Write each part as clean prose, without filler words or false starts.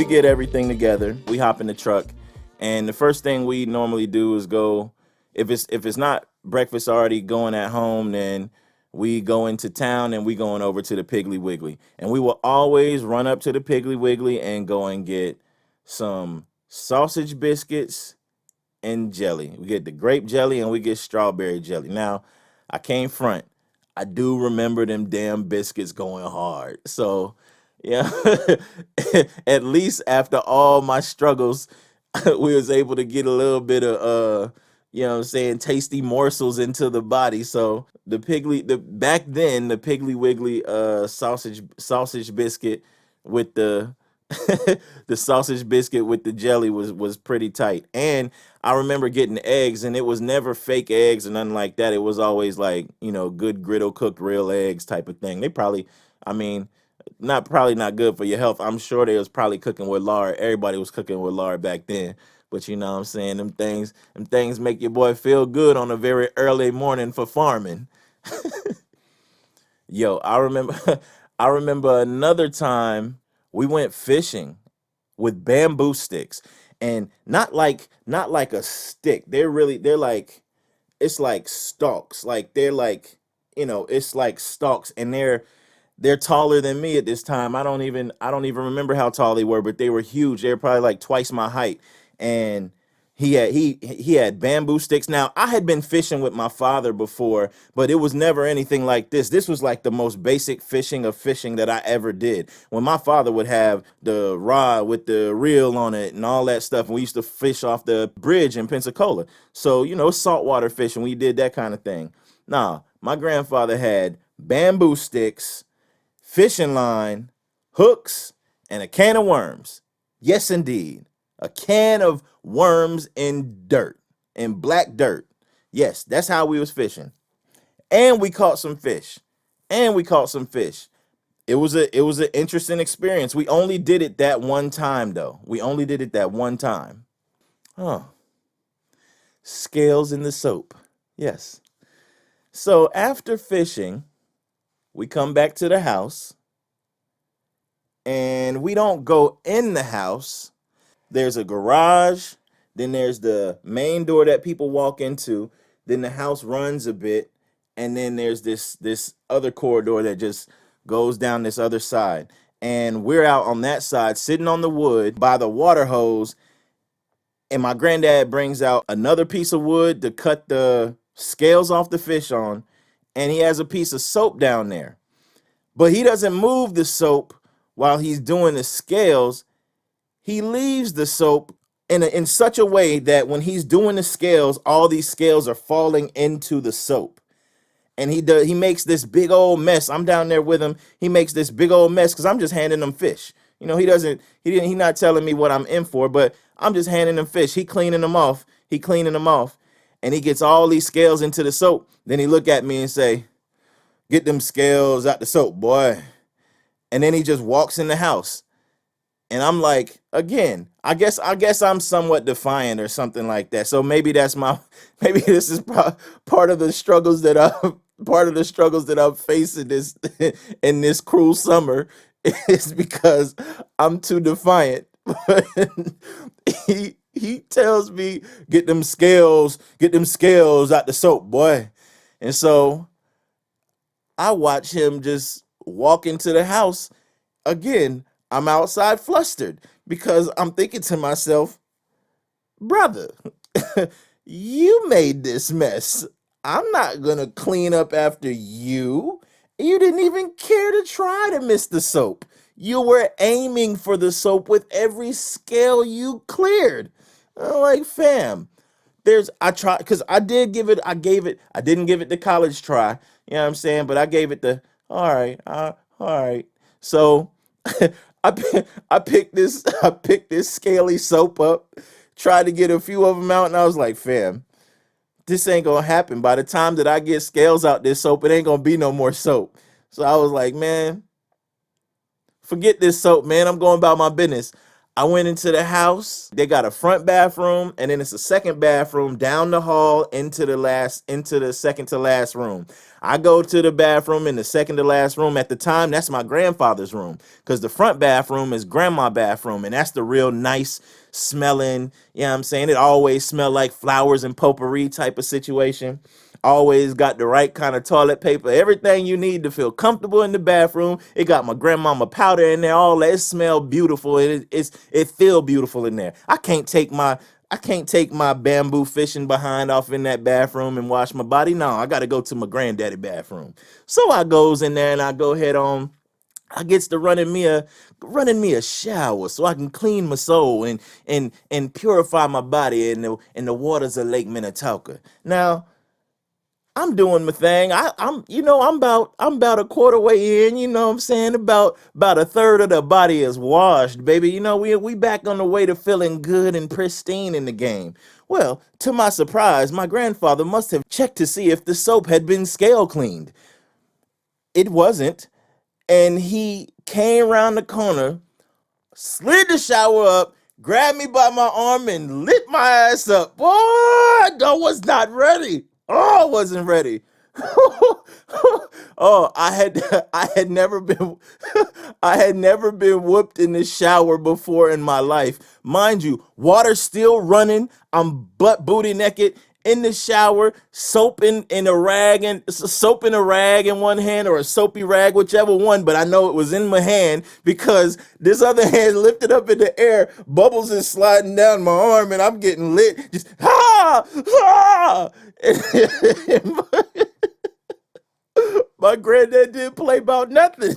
we get everything together. We hop in the truck, and the first thing we normally do is go. If it's not breakfast already going at home, then we go into town and we going over to the Piggly Wiggly, and we will always run up to the Piggly Wiggly and go and get some sausage biscuits and jelly. We get the grape jelly and we get strawberry jelly. Now, I can't front. I do remember them damn biscuits going hard. So, yeah, at least after all my struggles, we was able to get a little bit of you know what I'm saying, tasty morsels into the body. So the back then the Piggly Wiggly sausage biscuit with the the sausage biscuit with the jelly was pretty tight. And I remember getting eggs, and it was never fake eggs or nothing like that. It was always like, you know, good griddle cooked real eggs type of thing. They probably, I mean, not probably not good for your health. I'm sure they was probably cooking with lard. Everybody was cooking with lard back then. But you know what I'm saying? Them things make your boy feel good on a very early morning for farming. Yo, I remember I remember another time we went fishing with bamboo sticks, and not like a stick. They're like, it's like stalks. Like they're like, it's like stalks, and they're taller than me at this time. I don't even remember how tall they were, but they were huge. They were probably like twice my height. And he had bamboo sticks. Now, I had been fishing with my father before, but it was never anything like this. This was like the most basic fishing of fishing that I ever did. When my father would have the rod with the reel on it and all that stuff, and we used to fish off the bridge in Pensacola. So, saltwater fishing, we did that kind of thing. Nah, my grandfather had bamboo sticks, fishing line, hooks, and a can of worms. Yes, indeed. A can of worms in dirt, in black dirt. Yes, that's how we was fishing. And we caught some fish. And we caught some fish. It was an interesting experience. We only did it that one time though. We only did it that one time. Oh, scales in the soap. Yes. So after fishing, we come back to the house, and we don't go in the house. There's a garage, then there's the main door that people walk into, then the house runs a bit, and then there's this other corridor that just goes down this other side. And we're out on that side sitting on the wood by the water hose, and my granddad brings out another piece of wood to cut the scales off the fish on, and he has a piece of soap down there. But he doesn't move the soap while he's doing the scales. He leaves the soap in such a way that when he's doing the scales, all these scales are falling into the soap. And he makes this big old mess. I'm down there with him. He makes this big old mess because I'm just handing him fish. He not telling me what I'm in for, but I'm just handing him fish. He cleaning them off. And he gets all these scales into the soap. Then he look at me and say, "Get them scales out the soap, boy." And then he just walks in the house. And I'm like, again, I guess I'm somewhat defiant or something like that. So maybe that's my maybe this is part of the struggles that I'm facing this in this cruel summer is because I'm too defiant. He tells me, get them scales out the soap, boy. And so I watch him just walk into the house. Again, I'm outside flustered because I'm thinking to myself, brother, you made this mess. I'm not going to clean up after you. You didn't even care to try to miss the soap. You were aiming for the soap with every scale you cleared. I'm like, fam, I tried, because I didn't give it the college try, you know what I'm saying? But I gave it the, all right, all right. So I picked this scaly soap up, tried to get a few of them out, and I was like, fam, this ain't gonna happen. By the time that I get scales out this soap, it ain't gonna be no more soap. So I was like, man, forget this soap, man. I'm going about my business. I went into the house. They got a front bathroom, and then it's a second bathroom down the hall into the second to last room. I go to the bathroom in the second to last room. At the time, that's my grandfather's room, because the front bathroom is grandma bathroom, and that's the real nice smelling. You know what I'm saying? It always smelled like flowers and potpourri type of situation. Always got the right kind of toilet paper, everything you need to feel comfortable in the bathroom. It got my grandmama powder in there, all that. It smelled beautiful. It feel beautiful in there. I can't take my bamboo fishing behind off in that bathroom and wash my body. No, I got to go to my granddaddy bathroom. So I goes in there and I go head on. I gets to running me a shower so I can clean my soul and purify my body in the waters of Lake Minnetonka. Now I'm doing my thing. I'm about a quarter way in, you know what I'm saying? About a third of the body is washed, baby. You know, we back on the way to feeling good and pristine in the game. Well, to my surprise, my grandfather must have checked to see if the soap had been scale cleaned. It wasn't, and he came around the corner, slid the shower up, grabbed me by my arm, and lit my ass up. Boy, I was not ready. Oh, I wasn't ready. Oh, I had never been I had never been whooped in the shower before in my life. Mind you, water still running. I'm butt booty naked in the shower, soap in a rag in one hand or a soapy rag, whichever one, but I know it was in my hand because this other hand lifted up in the air, bubbles is sliding down my arm and I'm getting lit. Just my granddad didn't play about nothing.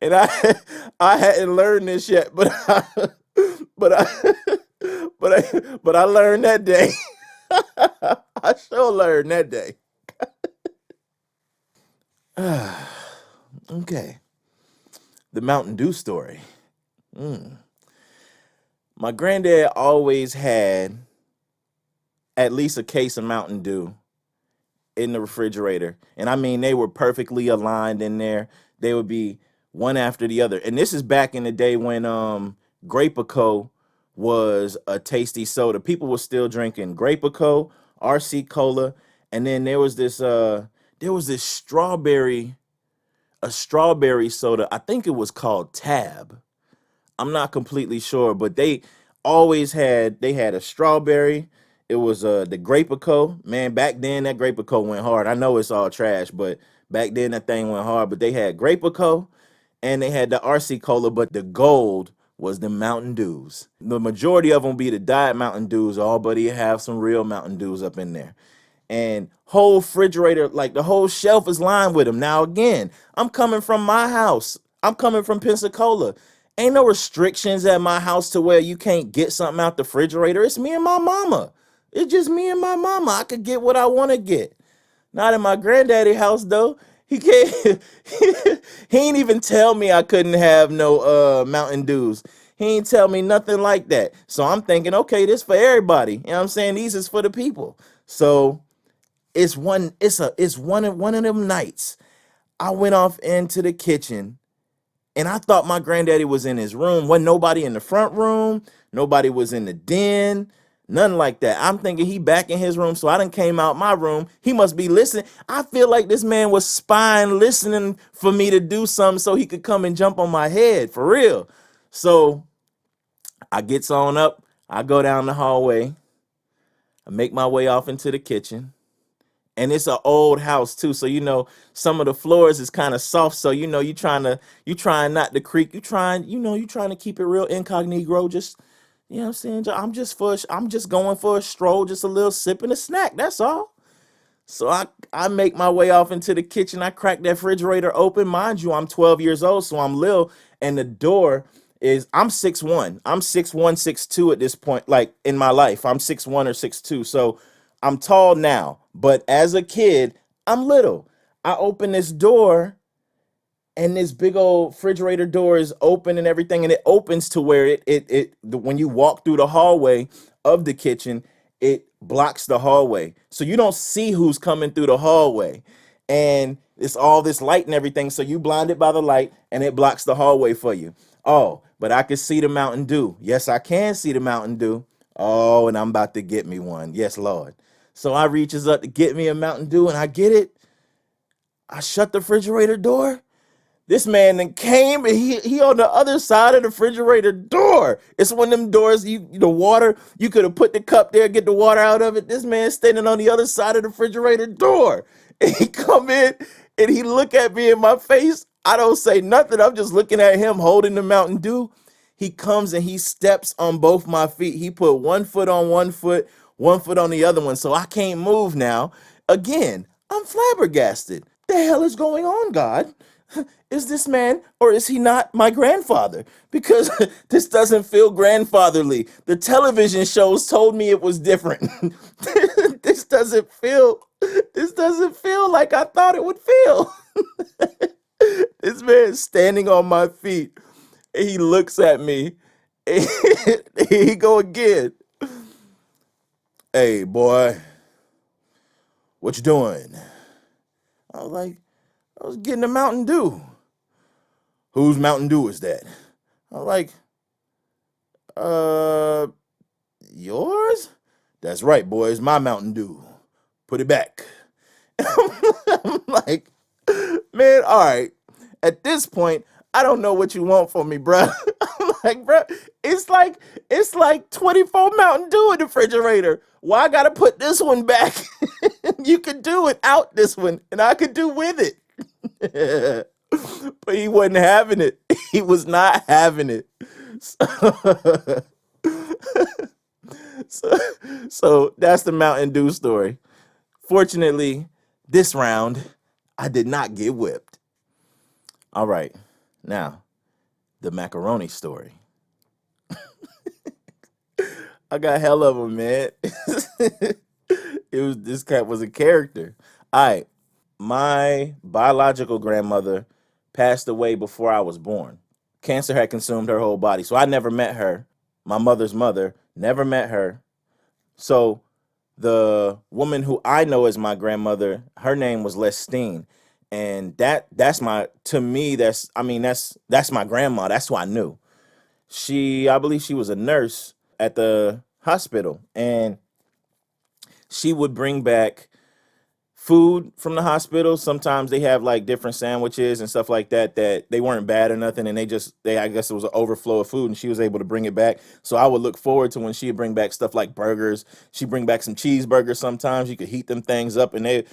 And I hadn't learned this yet, but I but I learned that day. I sure learned that day. Okay. The Mountain Dew story. My granddad always had at least a case of Mountain Dew in the refrigerator. And I mean, they were perfectly aligned in there. They would be one after the other. And this is back in the day when Grape-A-Co was a tasty soda. People were still drinking Grape-A-Co, RC Cola, and then there was this strawberry soda. I think it was called Tab. I'm not completely sure, but they had a strawberry. It was the Grape-A-Co. Man, back then that Grape-A-Co went hard. I know it's all trash, but back then that thing went hard. But they had Grape-A-Co and they had the RC Cola, but the gold was the Mountain Dews. The majority of them be the Diet Mountain Dews, all but you have some real Mountain Dews up in there. And whole refrigerator, like the whole shelf is lined with them. Now again, I'm coming from my house. I'm coming from Pensacola. Ain't no restrictions at my house to where you can't get something out the refrigerator. It's me and my mama. It's just me and my mama. I could get what I want to get. Not in my granddaddy house though. He can't. He ain't even tell me I couldn't have no Mountain Dews. He ain't tell me nothing like that. So I'm thinking, okay, this for everybody. You know what I'm saying? These is for the people. So it's one of them nights. I went off into the kitchen and I thought my granddaddy was in his room. Wasn't nobody in the front room. Nobody was in the den. Nothing like that. I'm thinking he back in his room. So I done came out my room. He must be listening. I feel like this man was spying, listening for me to do something so he could come and jump on my head. For real. So I gets on up. I go down the hallway. I make my way off into the kitchen. And it's an old house too, so some of the floors is kind of soft. So you trying not to creak. You trying to keep it real incognito. Just what I'm saying. I'm just going for a stroll, just a little sip and a snack. That's all. So I make my way off into the kitchen. I crack that refrigerator open. Mind you, I'm 12 years old, so I'm little, and the door is I'm 6'1". I'm 6'1", 6'2" at this point, like in my life. I'm 6'1" or 6'2". So I'm tall now, but as a kid, I'm little. I open this door and this big old refrigerator door is open and everything, and it opens to where when you walk through the hallway of the kitchen, it blocks the hallway. So you don't see who's coming through the hallway. And it's all this light and everything. So you blinded by the light and it blocks the hallway for you. Oh, but I can see the Mountain Dew. Yes, I can see the Mountain Dew. Oh, and I'm about to get me one. Yes, Lord. So I reaches up to get me a Mountain Dew and I get it. I shut the refrigerator door. This man then came and he on the other side of the refrigerator door. It's one of them doors, the water, you could have put the cup there, get the water out of it. This man standing on the other side of the refrigerator door. And he come in and he look at me in my face. I don't say nothing. I'm just looking at him holding the Mountain Dew. He comes and he steps on both my feet. He put one foot on one foot on the other one. So I can't move now. Again, I'm flabbergasted. The hell is going on, God? Is this man or is he not my grandfather? Because this doesn't feel grandfatherly. The television shows told me it was different. this doesn't feel this doesn't feel like I thought it would feel. This man standing on my feet and he looks at me and he go again. Hey boy, what you doing? I was like, I was getting a Mountain Dew. Whose Mountain Dew is that? I'm like, uh, yours? That's right, boys, my Mountain Dew. Put it back. I'm like, man, all right. At this point, I don't know what you want from me, bro. I'm like, bro, it's like 24 Mountain Dew in the refrigerator. Why I gotta put this one back? You could do without this one, and I could do with it. But he wasn't having it. He was not having it. So, so, so that's the Mountain Dew story. Fortunately, this round, I did not get whipped. All right. Now, the macaroni story. I got hell of them, man. This cat was a character. All right. My biological grandmother passed away before I was born. Cancer had consumed her whole body. So I never met her. My mother's mother, never met her. So the woman who I know as my grandmother, her name was Lestine. And that's my to me, that's my grandma. That's who I knew. I believe she was a nurse at the hospital. And she would bring back food from the hospital. Sometimes they have like different sandwiches and stuff like that they weren't bad or nothing, and they I guess it was an overflow of food, and she was able to bring it back. So I would look forward to when she'd bring back stuff like burgers. She'd bring back some cheeseburgers. Sometimes you could heat them things up, and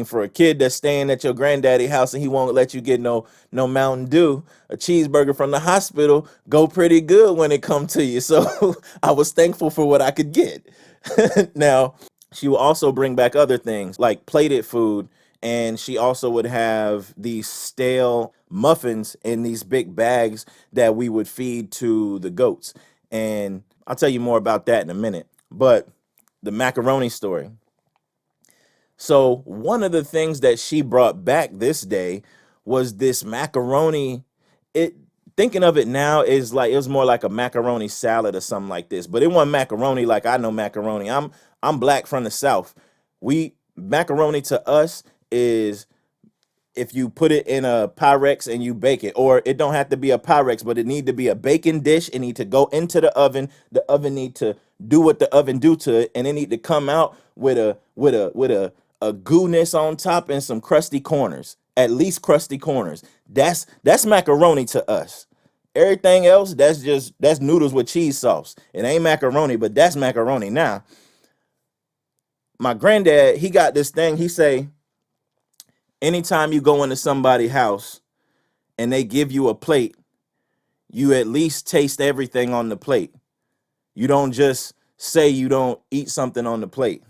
for a kid that's staying at your granddaddy house and he won't let you get no Mountain Dew, a cheeseburger from the hospital go pretty good when it come to you. So I was thankful for what I could get. Now, she will also bring back other things like plated food, and she also would have these stale muffins in these big bags that we would feed to the goats. And I'll tell you more about that in a minute. But the macaroni story. So one of the things that she brought back this day was this macaroni. It Thinking of it now is like it was more like a macaroni salad or something like this, but it wasn't macaroni like I know macaroni. I'm black from the South. We Macaroni to us is if you put it in a Pyrex and you bake it, or it don't have to be a Pyrex, but it need to be a baking dish. It need to go into the oven. The oven need to do what the oven do to it, and it need to come out with a goodness on top and some crusty corners. At least crusty corners. That's macaroni to us. Everything else, that's noodles with cheese sauce. It ain't macaroni, but that's macaroni. Now, my granddad, he got this thing. He say, anytime you go into somebody's house and they give you a plate, you at least taste everything on the plate. You don't just say you don't eat something on the plate.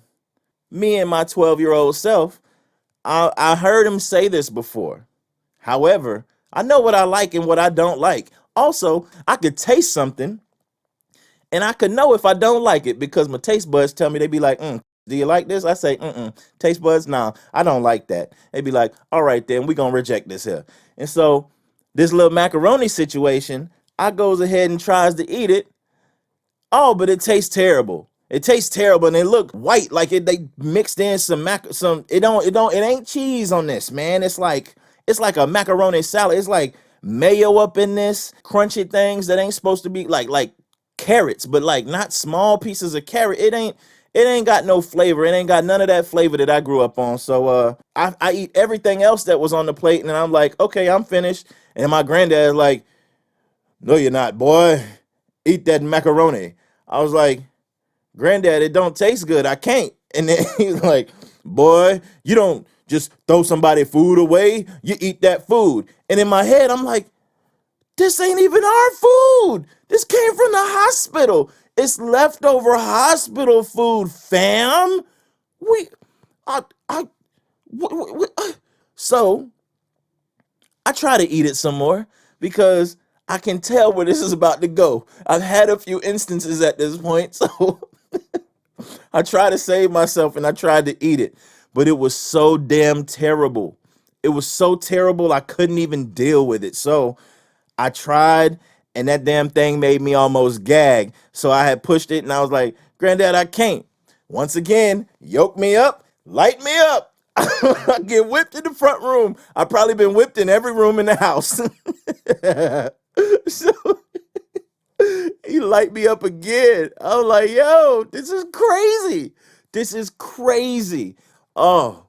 Me and my 12-year-old self, I heard him say this before. However, I know what I like and what I don't like. Also, I could taste something and I could know if I don't like it because my taste buds tell me, they be like, do you like this? I say, taste buds, nah, I don't like that. They be like, all right, then we gonna reject this here. And so this little macaroni situation, I goes ahead and tries to eat it. Oh, but it tastes terrible. It tastes terrible, and it look white like they mixed in some. It ain't cheese on this, man. It's like a macaroni salad. It's like mayo up in this, crunchy things that ain't supposed to be like carrots, but like not small pieces of carrot. It ain't got no flavor. It ain't got none of that flavor that I grew up on. So I eat everything else that was on the plate, and I'm like, okay, I'm finished. And my granddad is like, no, you're not, boy. Eat that macaroni. I was like, Granddad, it don't taste good. I can't. And then he's like, boy, you don't just throw somebody food away. You eat that food. And in my head, I'm like, this ain't even our food. This came from the hospital. It's leftover hospital food, fam. We, I, I, so I try to eat it some more because I can tell where this is about to go. I've had a few instances at this point, so I tried to save myself and I tried to eat it, but it was so damn terrible. It was so terrible I couldn't even deal with it. So I tried, and that damn thing made me almost gag. So I had pushed it and I was like, Granddad, I can't. Once again, yoke me up, light me up. I get whipped in the front room. I've probably been whipped in every room in the house. So he light me up again. I was like, yo, this is crazy. This is crazy. Oh,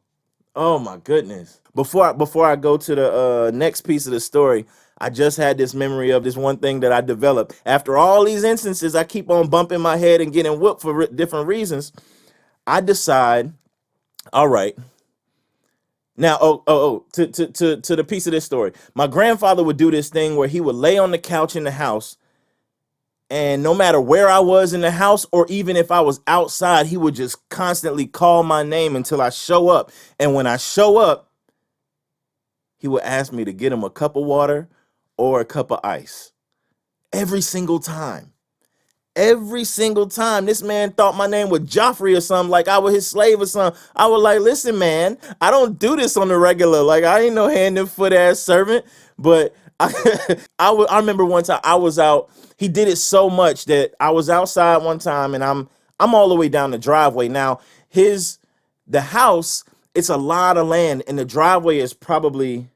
oh my goodness. Before I go to the next piece of the story, I just had this memory of this one thing that I developed. After all these instances, I keep on bumping my head and getting whooped for different reasons. I decide, all right. Now, to the piece of this story. My grandfather would do this thing where he would lay on the couch in the house, and no matter where I was in the house or even if I was outside, he would just constantly call my name until I show up. And when I show up, he would ask me to get him a cup of water or a cup of ice every single time. Every single time. This man thought my name was Joffrey or something, like I was his slave or something. I was like, listen, man, I don't do this on the regular. Like, I ain't no hand and foot ass servant. But I remember one time I was out. He did it so much that I was outside one time, and I'm all the way down the driveway. Now, the house, it's a lot of land, and the driveway is probably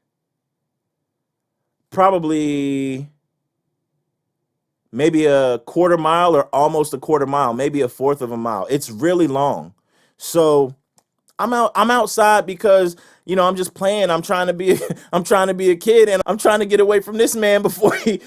maybe a quarter mile or almost a quarter mile, maybe a fourth of a mile. It's really long. So I'm outside because, I'm just playing. I'm trying to be I'm trying to be a kid, and I'm trying to get away from this man before he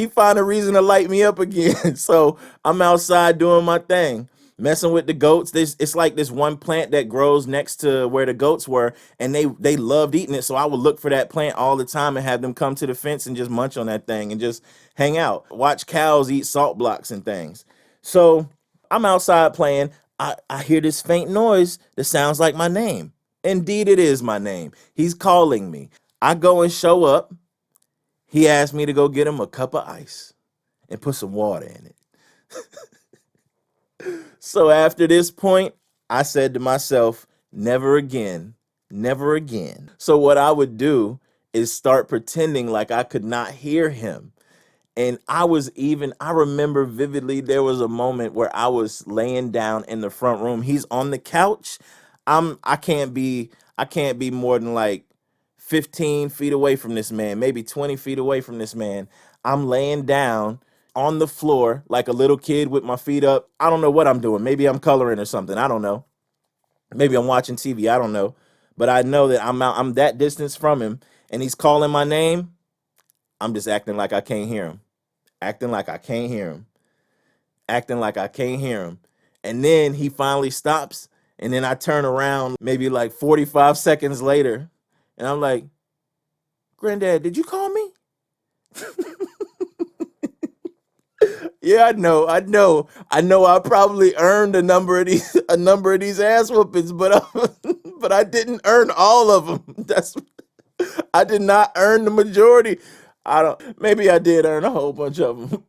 find a reason to light me up again. So I'm outside doing my thing, messing with the goats. It's like this one plant that grows next to where the goats were, and they loved eating it. So I would look for that plant all the time and have them come to the fence and just munch on that thing and just hang out, watch cows eat salt blocks and things. So I'm outside playing. I hear this faint noise that sounds like my name. Indeed, it is my name. He's calling me. I go and show up. He asked me to go get him a cup of ice and put some water in it. So after this point, I said to myself, never again, never again. So what I would do is start pretending like I could not hear him. And I remember vividly, there was a moment where I was laying down in the front room. He's on the couch. I can't be more than like 15 feet away from this man, maybe 20 feet away from this man. I'm laying down on the floor like a little kid with my feet up. I don't know what I'm doing. Maybe I'm coloring or something. I don't know. Maybe I'm watching TV. I don't know. But I know that I'm that distance from him, and he's calling my name. I'm just acting like I can't hear him. Acting like I can't hear him. Acting like I can't hear him. And then he finally stops. And then I turn around maybe like 45 seconds later. And I'm like, Granddad, did you call me? Yeah, I probably earned a number of these ass whoopings, but but I didn't earn all of them. I did not earn the majority. I don't. Maybe I did earn a whole bunch of them.